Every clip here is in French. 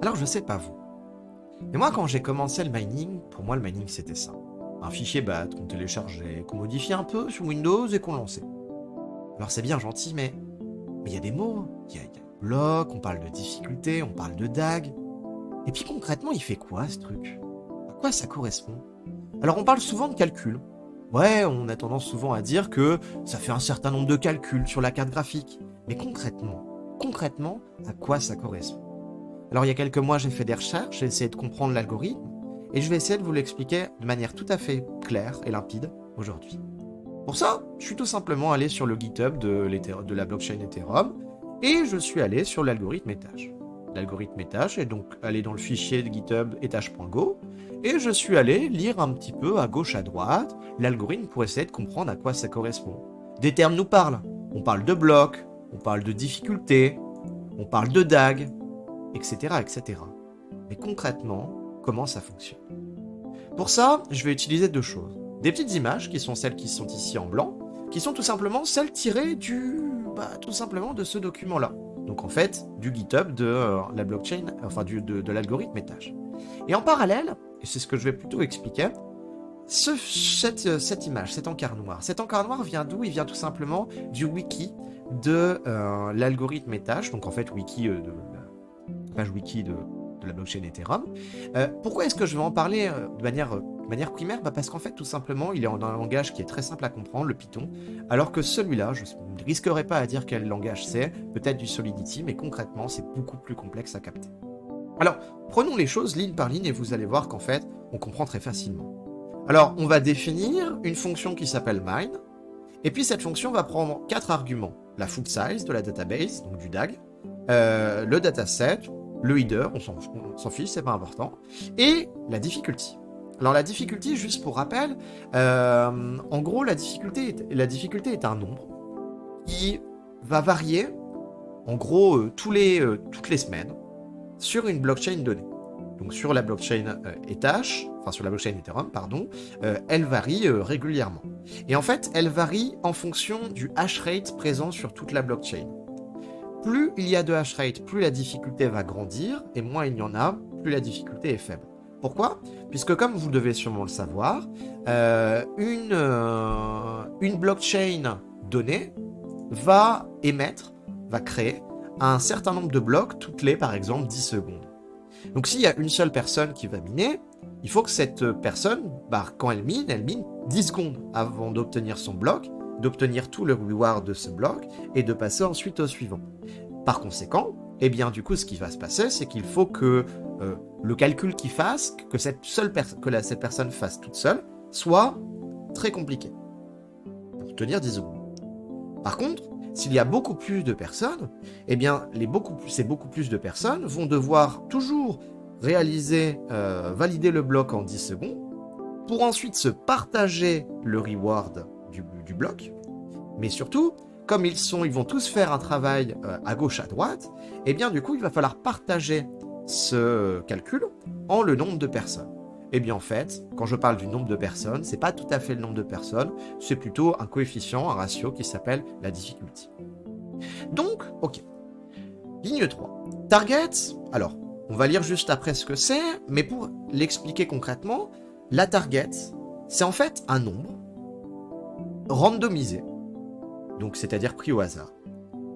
Alors, je sais pas vous, mais moi, quand j'ai commencé le mining, pour moi, le mining, c'était ça. Un fichier BAT qu'on téléchargeait, qu'on modifiait un peu sur Windows et qu'on lançait. Alors, c'est bien gentil, mais il y a des mots. Il y a bloc, on parle de difficulté, on parle de DAG. Et puis, concrètement, il fait quoi, ce truc? À quoi ça correspond? Alors, on parle souvent de calcul. Ouais, on a tendance souvent à dire que ça fait un certain nombre de calculs sur la carte graphique. Mais concrètement, à quoi ça correspond? Alors, il y a quelques mois, j'ai fait des recherches, j'ai essayé de comprendre l'algorithme, et je vais essayer de vous l'expliquer de manière tout à fait claire et limpide aujourd'hui. Pour ça, je suis tout simplement allé sur le GitHub de la blockchain Ethereum, et je suis allé sur l'algorithme Etage. L'algorithme Etage est donc allé dans le fichier de GitHub etage.go, et je suis allé lire un petit peu à gauche à droite l'algorithme pour essayer de comprendre à quoi ça correspond. Des termes nous parlent. On parle de blocs, on parle de difficulté, on parle de DAG, etc., etc. Mais concrètement, comment ça fonctionne? Pour ça, je vais utiliser deux choses. Des petites images, qui sont celles qui sont ici en blanc, qui sont tout simplement celles tirées tout simplement de ce document-là. Donc en fait, du GitHub de la blockchain, enfin de l'algorithme Etage. Et en parallèle, et c'est ce que je vais plutôt expliquer, cette image, cet encart noir vient d'où? Il vient tout simplement du wiki de l'algorithme Etage, donc en fait wiki de la page wiki de la blockchain Ethereum. Pourquoi est-ce que je vais en parler de manière primaire? Parce qu'en fait, tout simplement, il est dans un langage qui est très simple à comprendre, le Python, alors que celui-là, je ne risquerai pas à dire quel langage c'est, peut-être du Solidity, mais concrètement, c'est beaucoup plus complexe à capter. Alors, prenons les choses ligne par ligne et vous allez voir qu'en fait, on comprend très facilement. Alors, on va définir une fonction qui s'appelle mine, et puis cette fonction va prendre 4 arguments. La full size de la database, donc du DAG, le dataset, le header, on s'en fiche, c'est pas important, et la difficulty. Alors la difficulty, juste pour rappel, en gros, la difficulté est un nombre qui va varier, en gros, toutes les semaines, sur une blockchain donnée. Donc sur la blockchain sur la blockchain Ethereum, pardon, elle varie régulièrement. Et en fait, elle varie en fonction du hash rate présent sur toute la blockchain. Plus il y a de hash rate, plus la difficulté va grandir, et moins il y en a, plus la difficulté est faible. Pourquoi? Puisque comme vous devez sûrement le savoir, une blockchain donnée va créer un certain nombre de blocs toutes les, par exemple, 10 secondes. Donc s'il y a une seule personne qui va miner, il faut que cette personne, quand elle mine 10 secondes avant d'obtenir son bloc, d'obtenir tout le reward de ce bloc, et de passer ensuite au suivant. Par conséquent, du coup, ce qui va se passer, c'est qu'il faut que le calcul qu'il fasse, que cette personne fasse toute seule, soit très compliqué pour tenir 10 secondes. Par contre, s'il y a beaucoup plus de personnes, ces beaucoup plus de personnes vont devoir toujours valider le bloc en 10 secondes, pour ensuite se partager le reward du bloc, mais surtout, comme ils vont tous faire un travail à gauche, à droite, du coup, il va falloir partager ce calcul en le nombre de personnes. En fait, quand je parle du nombre de personnes, c'est pas tout à fait le nombre de personnes, c'est plutôt un coefficient, un ratio qui s'appelle la difficulté. Donc, ok. Ligne 3. Target, alors, on va lire juste après ce que c'est, mais pour l'expliquer concrètement, la target, c'est en fait un nombre randomisé, donc c'est-à-dire pris au hasard,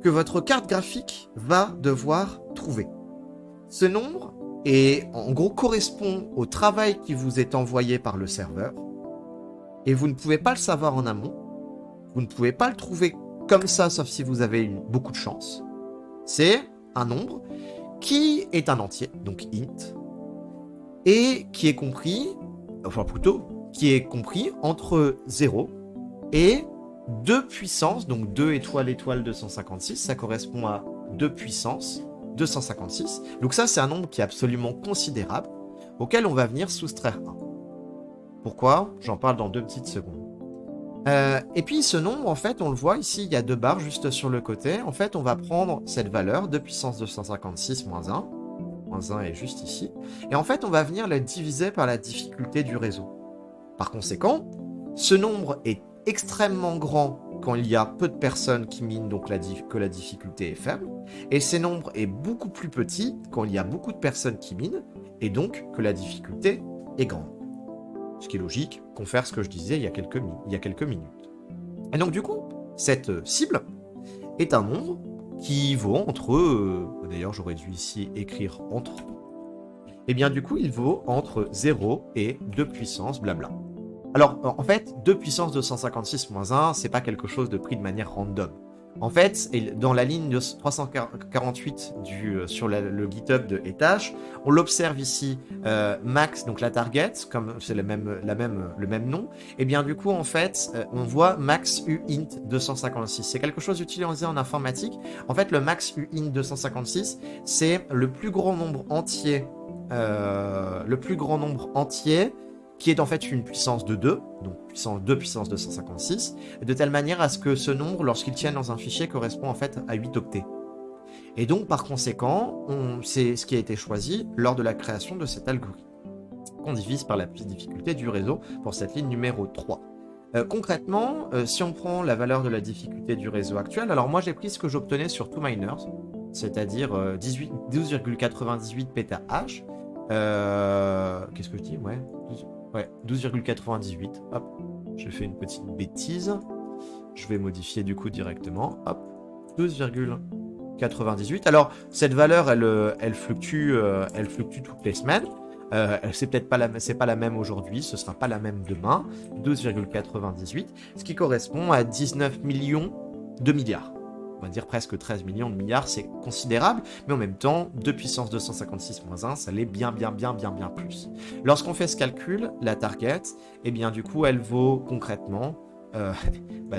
que votre carte graphique va devoir trouver. Ce nombre en gros correspond au travail qui vous est envoyé par le serveur, et vous ne pouvez pas le savoir en amont, vous ne pouvez pas le trouver comme ça, sauf si vous avez beaucoup de chance. C'est un nombre qui est un entier, donc int, et qui est compris entre 0 et 2 puissance, donc 2 étoile 256, ça correspond à 2 puissance 256. Donc ça, c'est un nombre qui est absolument considérable, auquel on va venir soustraire 1. Pourquoi? J'en parle dans 2 petites secondes. Et puis ce nombre, en fait, on le voit ici, il y a 2 barres juste sur le côté. En fait, on va prendre cette valeur, 2 puissance 256 moins 1. Moins 1 est juste ici. Et en fait, on va venir la diviser par la difficulté du réseau. Par conséquent, ce nombre est extrêmement grand quand il y a peu de personnes qui minent, donc que la difficulté est faible, et ce nombre est beaucoup plus petit quand il y a beaucoup de personnes qui minent, et donc que la difficulté est grande. Ce qui est logique, confère ce que je disais il y a quelques minutes. Et donc du coup, cette cible est un nombre qui vaut entre... D'ailleurs, j'aurais dû ici écrire entre... Et bien du coup, il vaut entre 0 et 2 puissance blabla. Alors, en fait, 2 puissance 256 moins 1, c'est pas quelque chose de pris de manière random. En fait, dans la ligne de 348 sur le GitHub de Etash, on l'observe ici, max, donc la target, comme c'est le même nom, et bien du coup, en fait, on voit max uint 256. C'est quelque chose utilisé en informatique. En fait, le max uint 256, c'est le plus grand nombre entier qui est en fait une puissance de 2, donc puissance 2 puissance 256, de telle manière à ce que ce nombre, lorsqu'il tient dans un fichier, correspond en fait à 8 octets. Et donc, par conséquent, c'est ce qui a été choisi lors de la création de cet algorithme, qu'on divise par la difficulté du réseau pour cette ligne numéro 3. Concrètement, si on prend la valeur de la difficulté du réseau actuel, alors moi j'ai pris ce que j'obtenais sur 2Miners, c'est-à-dire 12,98 pétahash. Qu'est-ce que je dis? Ouais, 12,98. Hop, j'ai fait une petite bêtise. Je vais modifier du coup directement. Hop, 12,98. Alors, cette valeur, elle fluctue toutes les semaines. C'est peut-être pas la même aujourd'hui, ce sera pas la même demain. 12,98, ce qui correspond à 19 millions de milliards. On va dire presque 13 millions de milliards, c'est considérable, mais en même temps, 2 puissance 256 moins 1, ça l'est bien plus. Lorsqu'on fait ce calcul, la target, eh bien du coup, elle vaut concrètement,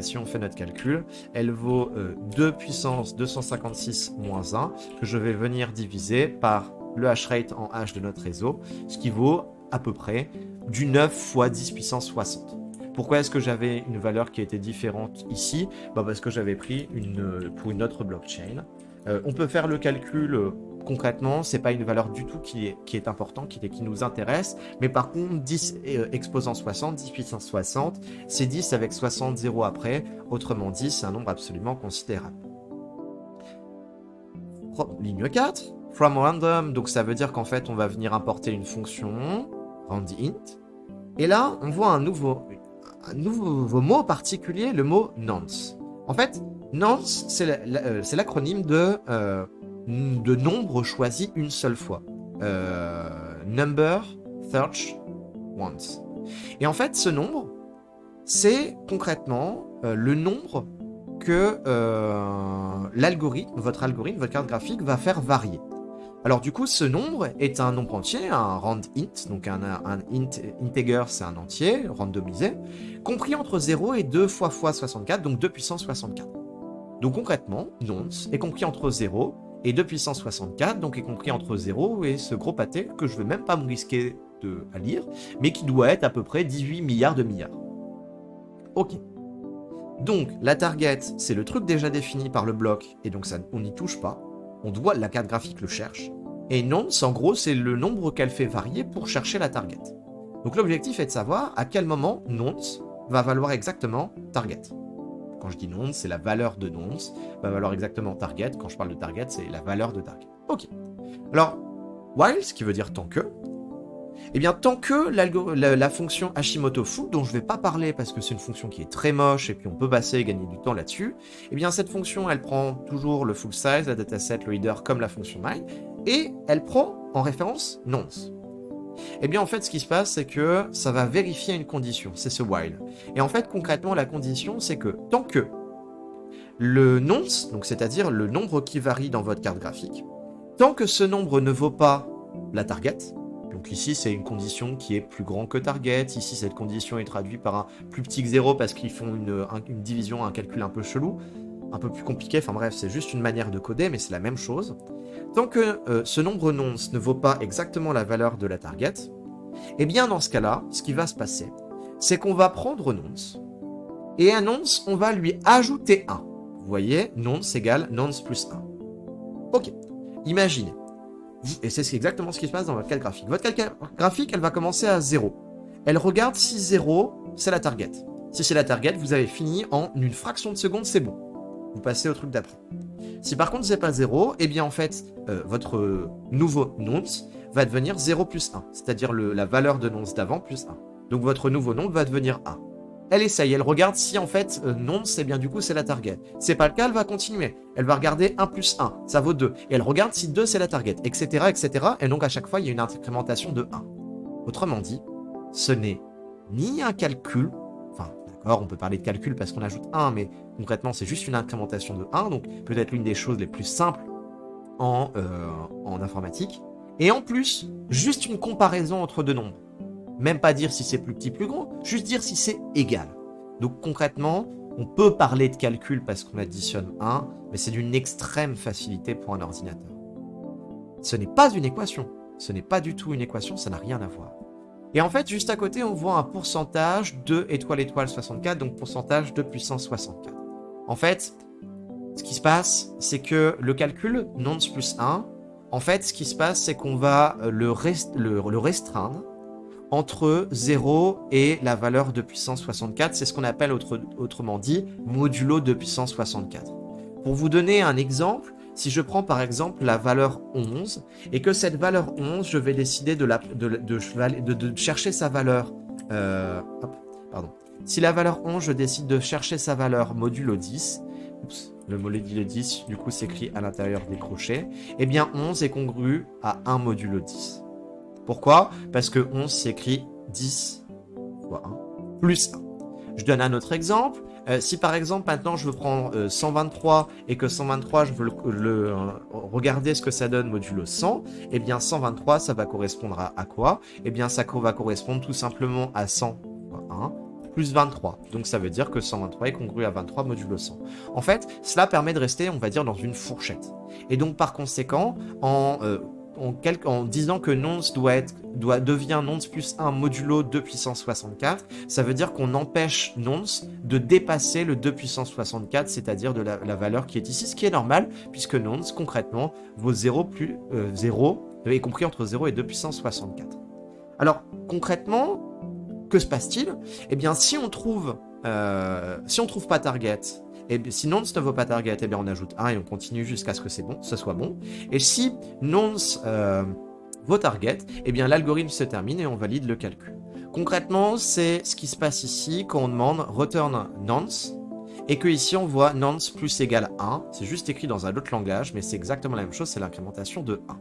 si on fait notre calcul, elle vaut 2 puissance 256 moins 1, que je vais venir diviser par le hash rate en hash de notre réseau, ce qui vaut à peu près du 9 fois 10 puissance 60. Pourquoi est-ce que j'avais une valeur qui était différente ici? Parce que j'avais pris pour une autre blockchain. On peut faire le calcul concrètement, c'est pas une valeur du tout qui est importante, qui nous intéresse, mais par contre 10 exposant 60, 10 puissance 60, c'est 10 avec 60 zéros après, autrement dit c'est un nombre absolument considérable. Ligne 4, from random, donc ça veut dire qu'en fait on va venir importer une fonction, randint, et là on voit un nouveau mot particulier, le mot nonce. En fait, nonce, c'est l'acronyme de nombre choisi une seule fois. Number search once. Et en fait, ce nombre, c'est concrètement le nombre que votre carte graphique va faire varier. Alors du coup, ce nombre est un nombre entier, un rand int, donc un integer, c'est un entier, randomisé, compris entre 0 et 2 fois 64, donc 2 puissance 64. Donc concrètement, nonce est compris entre 0 et 2 puissance 64, donc est compris entre 0 et ce gros pâté que je ne vais même pas me risquer à lire, mais qui doit être à peu près 18 milliards de milliards. Ok. Donc la target, c'est le truc déjà défini par le bloc, et donc ça, on n'y touche pas. La carte graphique le cherche. Et nonce, en gros, c'est le nombre qu'elle fait varier pour chercher la target. Donc l'objectif est de savoir à quel moment nonce va valoir exactement target. Quand je dis nonce, c'est la valeur de nonce, va valoir exactement target. Quand je parle de target, c'est la valeur de target. Ok. Alors, while, ce qui veut dire tant que, eh bien, tant que la fonction Hashimoto full, dont je ne vais pas parler parce que c'est une fonction qui est très moche et puis on peut passer et gagner du temps là-dessus, eh bien, cette fonction, elle prend toujours le full size, la dataset, le header, comme la fonction mine, et elle prend en référence nonce. Eh bien, en fait, ce qui se passe, c'est que ça va vérifier une condition, c'est ce while. Et en fait, concrètement, la condition, c'est que tant que le nonce, donc c'est-à-dire le nombre qui varie dans votre carte graphique, tant que ce nombre ne vaut pas la target, donc ici, c'est une condition qui est plus grand que target. Ici, cette condition est traduite par un plus petit que 0 parce qu'ils font une division, un calcul un peu chelou, un peu plus compliqué. Enfin bref, c'est juste une manière de coder, mais c'est la même chose. Tant que ce nombre nonce ne vaut pas exactement la valeur de la target, eh bien dans ce cas-là, ce qui va se passer, c'est qu'on va prendre nonce, et à nonce, on va lui ajouter 1. Vous voyez, nonce égale nonce plus 1. Ok, imaginez. Et c'est exactement ce qui se passe dans votre carte graphique. Votre carte graphique, elle va commencer à 0. Elle regarde si 0, c'est la target. Si c'est la target, vous avez fini en une fraction de seconde, c'est bon. Vous passez au truc d'après. Si par contre c'est pas 0, eh bien en fait, votre nouveau nonce va devenir 0 plus 1, c'est-à-dire la valeur de nonce d'avant plus 1. Donc votre nouveau nonce va devenir 1. Elle essaye, elle regarde si en fait nonce, eh bien du coup c'est la target. C'est pas le cas, elle va continuer. Elle va regarder 1 plus 1, ça vaut 2. Et elle regarde si 2 c'est la target, etc., etc. Et donc à chaque fois, il y a une incrémentation de 1. Autrement dit, ce n'est ni un calcul, enfin d'accord, on peut parler de calcul parce qu'on ajoute 1, mais concrètement c'est juste une incrémentation de 1, donc peut-être l'une des choses les plus simples en informatique. Et en plus, juste une comparaison entre deux nombres. Même pas dire si c'est plus petit, plus grand, juste dire si c'est égal. Donc concrètement, on peut parler de calcul parce qu'on additionne 1, mais c'est d'une extrême facilité pour un ordinateur. Ce n'est pas une équation, ce n'est pas du tout une équation, ça n'a rien à voir. Et en fait, juste à côté, on voit un pourcentage de étoile 64, donc pourcentage de puissance 64. En fait, ce qui se passe, c'est que le calcul nonce plus 1, en fait, ce qui se passe, c'est qu'on va le restreindre entre 0 et la valeur de puissance 64. C'est ce qu'on appelle autrement dit modulo de puissance 64. Pour vous donner un exemple, si je prends par exemple la valeur 11 et que cette valeur 11, je vais décider de chercher sa valeur... Si la valeur 11, je décide de chercher sa valeur modulo 10, le modulo 10 du coup s'écrit à l'intérieur des crochets, eh bien 11 est congru à 1 modulo 10. Pourquoi? Parce que 11 s'écrit 10 fois 1 plus 1. Je donne un autre exemple. Si par exemple maintenant je veux prendre 123 et que 123 je veux regarder ce que ça donne modulo 100, eh bien 123 ça va correspondre à quoi? Eh bien ça va correspondre tout simplement à 100 fois 1 plus 23. Donc ça veut dire que 123 est congru à 23 modulo 100. En fait, cela permet de rester, on va dire, dans une fourchette. Et donc par conséquent, en disant que nonce devient nonce plus 1 modulo 2 puissance 64, ça veut dire qu'on empêche nonce de dépasser le 2 puissance 64, c'est-à-dire de la valeur qui est ici, ce qui est normal, puisque nonce, concrètement, vaut 0 plus 0, y compris entre 0 et 2 puissance 64. Alors, concrètement, que se passe-t-il? Eh bien, si on trouve pas target, et si nonce ne vaut pas target, eh bien on ajoute 1 et on continue jusqu'à ce que ce soit bon. Et si nonce vaut target, eh bien l'algorithme se termine et on valide le calcul. Concrètement, c'est ce qui se passe ici quand on demande return nonce et que ici on voit nonce plus égale 1. C'est juste écrit dans un autre langage, mais c'est exactement la même chose, c'est l'incrémentation de 1.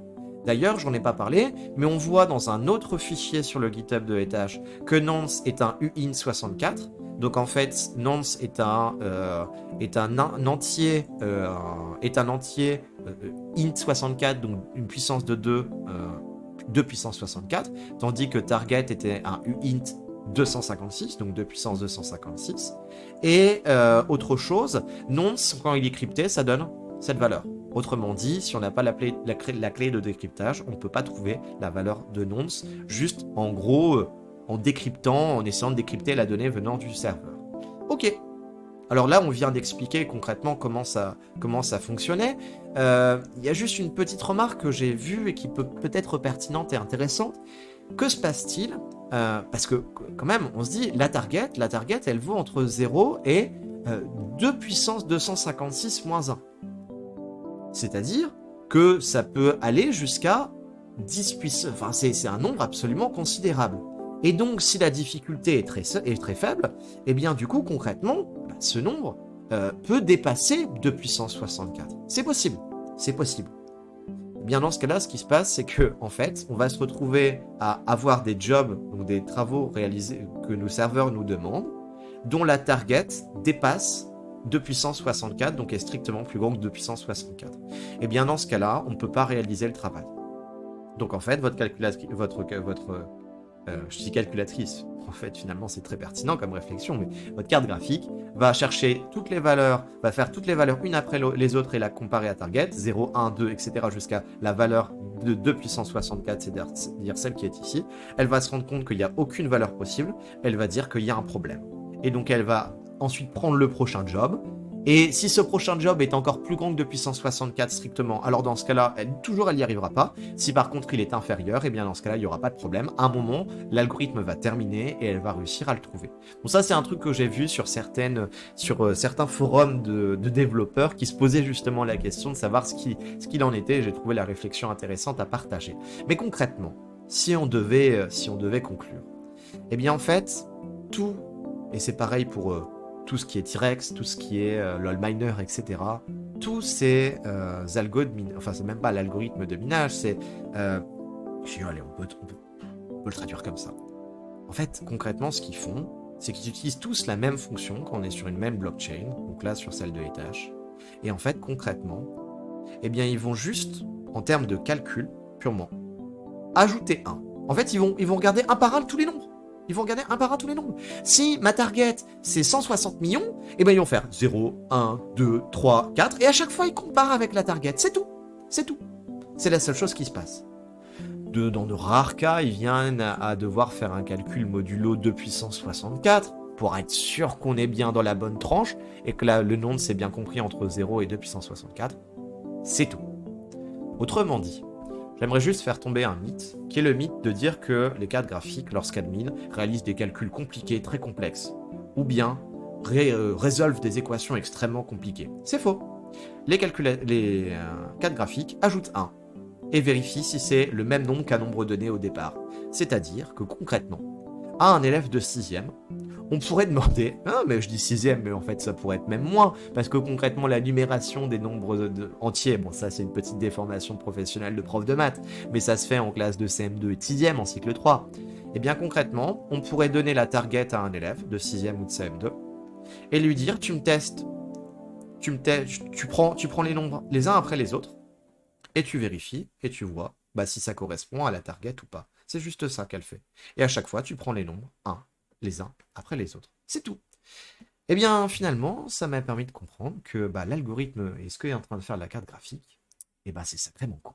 D'ailleurs, j'en ai pas parlé, mais on voit dans un autre fichier sur le GitHub de Hetash que nonce est un uint64. Donc en fait, nonce est un entier int64, donc une puissance de 2 puissance 64, tandis que target était un uint 256, donc 2 puissance 256. Et autre chose, nonce, quand il est crypté, ça donne cette valeur. Autrement dit, si on n'a pas la clé de décryptage, on ne peut pas trouver la valeur de nonce, juste en gros en décryptant, en essayant de décrypter la donnée venant du serveur. Ok. Alors là, on vient d'expliquer concrètement comment ça fonctionnait. Il y a juste une petite remarque que j'ai vue et qui peut être pertinente et intéressante. Que se passe-t-il? Parce que quand même, on se dit, la target, elle vaut entre 0 et 2 puissance 256 moins 1. C'est-à-dire que ça peut aller jusqu'à 10 puissance... Enfin, c'est un nombre absolument considérable. Et donc, si la difficulté est très faible, eh bien, du coup, concrètement, ce nombre peut dépasser 2 puissance 64. C'est possible. C'est possible. Eh bien, dans ce cas-là, ce qui se passe, c'est que, en fait, on va se retrouver à avoir des jobs, donc des travaux réalisés que nos serveurs nous demandent, dont la target dépasse 2 puissance 64, donc est strictement plus grand que 2 puissance 64. Et bien dans ce cas-là, on ne peut pas réaliser le travail. Donc en fait, je dis calculatrice, en fait finalement c'est très pertinent comme réflexion, mais votre carte graphique va chercher toutes les valeurs, va faire toutes les valeurs une après les autres et la comparer à target, 0, 1, 2, etc. jusqu'à la valeur de 2 puissance 64, c'est-à-dire celle qui est ici. Elle va se rendre compte qu'il n'y a aucune valeur possible, elle va dire qu'il y a un problème. Et donc elle va ensuite prendre le prochain job, Et si ce prochain job est encore plus grand que de puissance 64 strictement, alors dans ce cas-là, elle n'y arrivera pas. Si par contre il est inférieur, et bien dans ce cas-là, il n'y aura pas de problème. À un moment, l'algorithme va terminer et elle va réussir à le trouver. Bon, ça c'est un truc que j'ai vu sur certains forums de développeurs qui se posaient justement la question de savoir ce qu'il en était. J'ai trouvé la réflexion intéressante à partager. Mais concrètement, si on devait conclure, eh bien en fait, tout, et c'est pareil pour tout ce qui est T-Rex, tout ce qui est LolMiner, etc. Tous ces algorithmes, enfin c'est même pas l'algorithme de minage, c'est... allez, on peut le traduire comme ça. En fait, concrètement, ce qu'ils font, c'est qu'ils utilisent tous la même fonction quand on est sur une même blockchain, donc là sur celle de Etash. Et en fait, concrètement, eh bien ils vont juste, en termes de calcul, purement, ajouter 1. En fait, ils vont regarder un par un tous les nombres. Ils vont regarder un par un tous les nombres. Si ma target, c'est 160 millions, eh ben ils vont faire 0, 1, 2, 3, 4, et à chaque fois, ils comparent avec la target. C'est tout. C'est tout. C'est la seule chose qui se passe. Dans de rares cas, ils viennent à devoir faire un calcul modulo 2 puissance 64 pour être sûr qu'on est bien dans la bonne tranche et que là, le nombre s'est bien compris entre 0 et 2 puissance 64. C'est tout. Autrement dit, j'aimerais juste faire tomber un mythe, qui est le mythe de dire que les cartes graphiques, lorsqu'elles minent, réalisent des calculs compliqués, très complexes, ou bien résolvent des équations extrêmement compliquées. C'est faux. Les cartes graphiques ajoutent 1 et vérifient si c'est le même nombre qu'un nombre donné au départ. C'est-à-dire que concrètement, à un élève de 6ème, on pourrait demander, ah mais je dis 6ème, mais en fait ça pourrait être même moins, parce que concrètement la numération des nombres entiers, bon ça c'est une petite déformation professionnelle de prof de maths, mais ça se fait en classe de CM2 et de 6ème en cycle 3. Et bien concrètement, on pourrait donner la target à un élève de 6ème ou de CM2, et lui dire tu prends les nombres les uns après les autres, et tu vérifies, et tu vois si ça correspond à la target ou pas. C'est juste ça qu'elle fait. Et à chaque fois, tu prends les nombres, les uns après les autres. C'est tout. Et bien, finalement, ça m'a permis de comprendre que l'algorithme et ce qu'est en train de faire la carte graphique, c'est sacrément con.